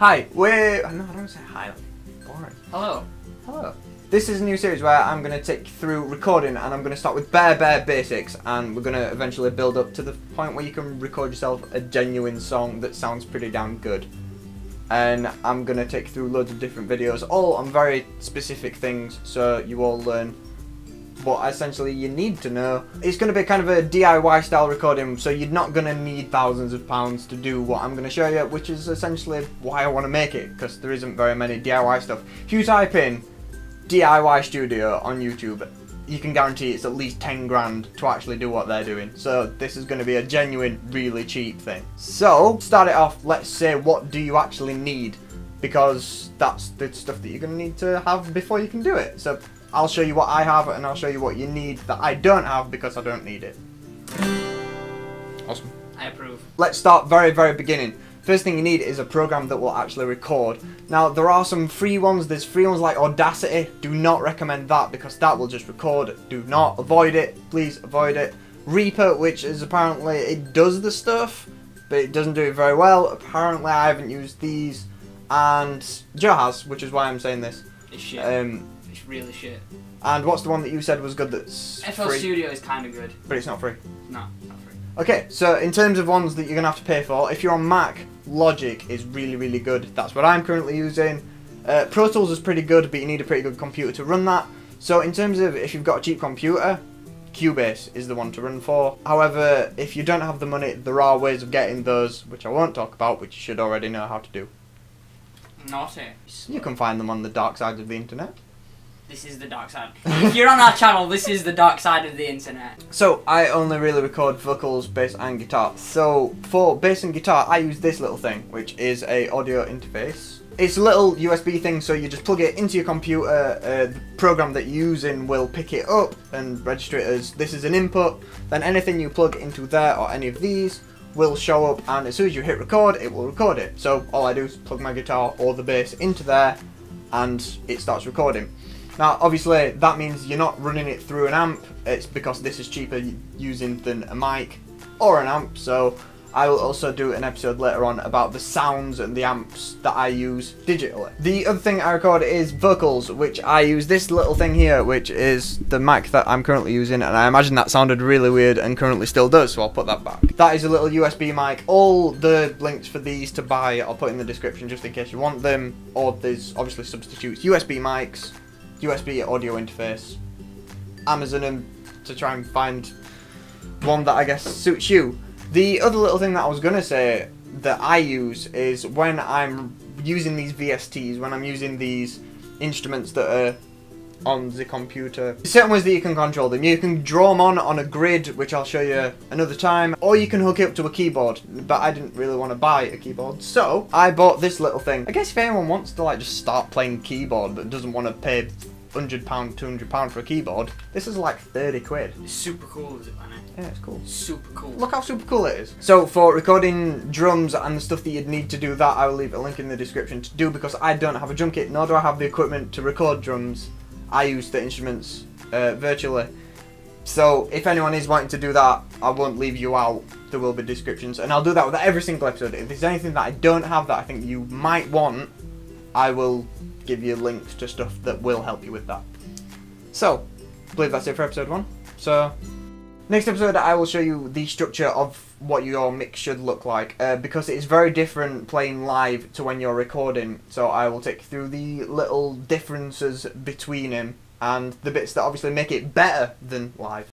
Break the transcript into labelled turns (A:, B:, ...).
A: Hi, no, I don't want to say hi, boring.
B: Hello.
A: Hello. This is a new series where I'm going to take you through recording, and I'm going to start with bare basics, and we're going to eventually build up to the point where you can record yourself a genuine song that sounds pretty damn good. And I'm going to take you through loads of different videos, all on very specific things, so you all learn what essentially you need to know. It's going to be kind of a DIY style recording, so you're not going to need thousands of pounds to do what I'm going to show you, which is essentially why I want to make it, because there isn't very many DIY stuff. If you type in DIY studio on YouTube, you can guarantee it's at least 10 grand to actually do what they're doing. So this is going to be a genuine, really cheap thing. So, start it off, let's say, what do you actually need? Because that's the stuff that you're going to need to have before you can do it. So I'll show you what I have, and I'll show you what you need that I don't have because I don't need it. Awesome.
B: I approve.
A: Let's start very beginning. First thing you need is a program that will actually record. Now, there are some free ones. There's free ones like Audacity. Do not recommend that because that will just record. Do not. Avoid it. Please avoid it. Reaper, which is apparently, it does the stuff, but it doesn't do it very well. Apparently, I haven't used these. And Joe has, which is why I'm saying this.
B: It's shit. It's really shit.
A: And what's the one that you said was good that's
B: FL
A: free?
B: Studio is kind of good.
A: But it's not free.
B: No, not free.
A: Okay, so in terms of ones that you're going to have to pay for, if you're on Mac, Logic is really good. That's what I'm currently using. Pro Tools is pretty good, but you need a pretty good computer to run that. So in terms of if you've got a cheap computer, Cubase is the one to run for. However, if you don't have the money, there are ways of getting those, which I won't talk about, which you should already know how to do.
B: Naughty.
A: You can find them on the dark side of the internet.
B: This is the dark side. If you're on our channel, this is the dark side of the internet.
A: So, I only really record vocals, bass and guitar. So, for bass and guitar, I use this little thing, which is a audio interface. It's a little USB thing, so you just plug it into your computer, the program that you're using will pick it up and register it as this is an input. Then anything you plug into there, or any of these, will show up, and as soon as you hit record, it will record it. So, all I do is plug my guitar or the bass into there, and it starts recording. Now, obviously, that means you're not running it through an amp. It's because this is cheaper using than a mic or an amp. So I will also do an episode later on about the sounds and the amps that I use digitally. The other thing I record is vocals, which I use this little thing here, which is the mic that I'm currently using, and I imagine that sounded really weird and currently still does, so I'll put that back. That is a little USB mic. All the links for these to buy I'll put in the description just in case you want them, or there's obviously substitutes. USB mics, USB audio interface, Amazon them to try and find one that I guess suits you. The other little thing that I was going to say that I use is when I'm using these VSTs, when I'm using these instruments that are on the computer. There's certain ways that you can control them. You can draw them on a grid, which I'll show you another time, or you can hook it up to a keyboard, but I didn't really want to buy a keyboard, so I bought this little thing. I guess if anyone wants to like just start playing keyboard but doesn't want to pay £100, £200 for a keyboard, this is like 30 quid.
B: It's super cool, is it, man?
A: Yeah, it's cool.
B: Super cool.
A: Look how super cool it is. So for recording drums and the stuff that you'd need to do that, I will leave a link in the description to do, because I don't have a drum kit, nor do I have the equipment to record drums. I use the instruments virtually. So if anyone is wanting to do that, I won't leave you out. There will be descriptions, and I'll do that with every single episode. If there's anything that I don't have that I think you might want, I will give you links to stuff that will help you with that. So, I believe that's it for episode 1. So, next episode I will show you the structure of what your mix should look like, because it is very different playing live to when you're recording. So I will take you through the little differences between them and the bits that obviously make it better than live.